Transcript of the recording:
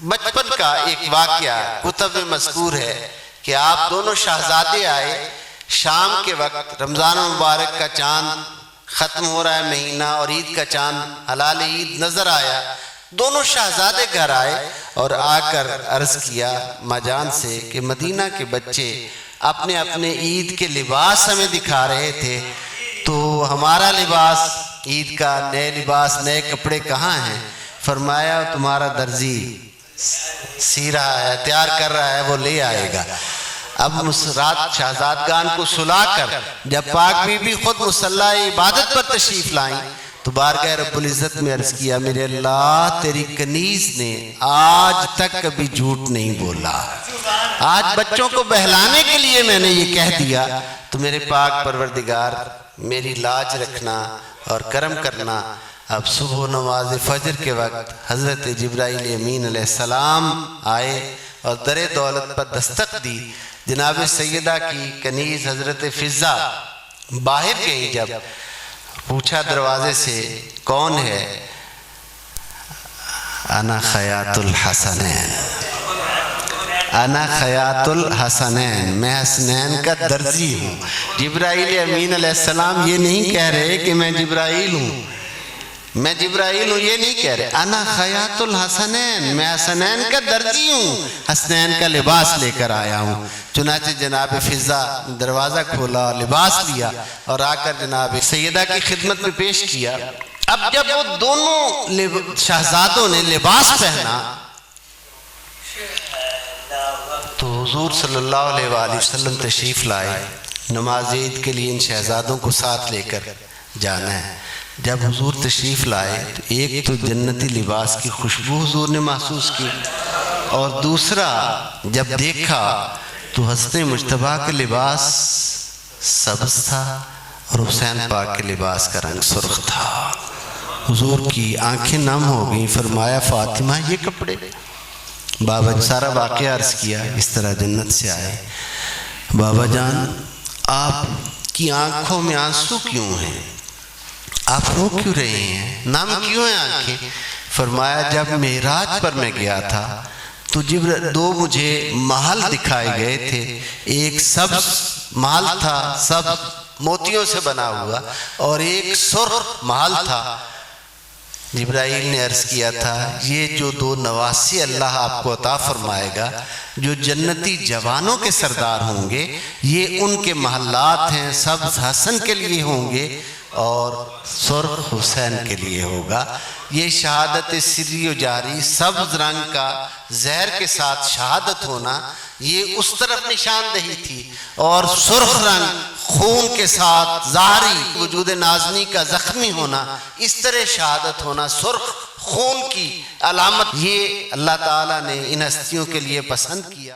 بچپن کا ایک واقعہ کتب میں مذکور ہے کہ آپ دونوں شہزادے آئے شام کے وقت، رمضان المبارک کا چاند ختم ہو رہا ہے مہینہ اور عید کا چاند حلال عید نظر آیا۔ دونوں شہزادے گھر آئے اور آ کر عرض کیا ماں جان سے کہ مدینہ کے بچے اپنے اپنے عید کے لباس ہمیں دکھا رہے تھے، تو ہمارا لباس عید کا نئے لباس نئے کپڑے کہاں ہیں؟ فرمایا تمہارا درزی سی رہا ہے، تیار کر رہا ہے، وہ لے آئے گا۔ اب رات شہزادگان کو سلا کر جب پاک بی بی خود مصلی عبادت پر تشریف لائیں تو بارگاہ رب العزت میں عرض کیا میرے اللہ تیری کنیز نے آج تک کبھی جھوٹ نہیں بولا، آج بچوں کو بہلانے کے لیے میں نے یہ کہہ دیا، تو میرے پاک پروردگار میری لاج رکھنا اور کرم کرنا۔ اب صبح نماز فجر کے وقت حضرت جبرائیل امین علیہ السلام آئے اور در دولت پر دستک دی۔ جناب سیدہ کی کنیز حضرت فضہ باہر گئیں، جب پوچھا دروازے سے کون ہے؟ انا خیاط الحسنین، انا خیاط الحسنین، میں حسنین کا درزی ہوں۔ جبرائیل امین علیہ السلام یہ نہیں کہہ رہے کہ میں جبرائیل ہوں، میں جبرائیل ہوں، یہ نہیں کہہ رہے، انا خیاط الحسنین، میں حسنین کا درزی ہوں، حسنین کا لباس لے کر آیا ہوں۔ چنانچہ جناب فضہ دروازہ کھولا اور لباس لیا اور آ کر جناب سیدہ کی خدمت میں پیش کیا۔ اب جب وہ دونوں شہزادوں نے لباس پہنا تو حضور صلی اللہ علیہ وآلہ وسلم تشریف لائے، نماز عید کے لیے ان شہزادوں کو ساتھ لے کر جانا ہے۔ جب حضور تشریف لائے تو ایک تو جنتی لباس کی خوشبو حضور نے محسوس کی، اور دوسرا جب دیکھا تو حسن مجتبیٰ کا لباس سبز تھا اور حسین پاک کے لباس کا رنگ سرخ تھا۔ حضور کی آنکھیں نم ہو گئیں، فرمایا فاطمہ یہ کپڑے؟ بابا سارا واقعہ عرض کیا، اس طرح جنت سے آئے۔ بابا جان آپ کی آنکھوں میں آنسو کیوں ہیں؟ آپ رو کیوں رہے ہیں؟ نم کیوں ہیں آنکھیں؟ فرمایا جب معراج پر میں گیا تھا تو دو مجھے محل دکھائے گئے تھے، ایک سبز محل تھا سبز موتیوں سے بنا ہوا، اور ایک سرخ محل تھا۔ جبرائیل نے عرض کیا تھا یہ جو دو نواسی اللہ آپ کو عطا فرمائے گا، جو جنتی جوانوں کے سردار ہوں گے، یہ ان کے محلات ہیں، سبز حسن کے لیے ہوں گے اور سرخ حسین کے لیے ہوگا۔ یہ شہادت سری و جاری سبز رنگ کا زہر کے ساتھ شہادت ہونا یہ اس طرف نشاندہی تھی، اور سرخ رنگ خون کے ساتھ ظاہری وجود نازنی کا زخمی ہونا، اس طرح شہادت ہونا سرخ خون کی علامت، یہ اللہ تعالیٰ نے ان ہستیوں کے لیے پسند کیا۔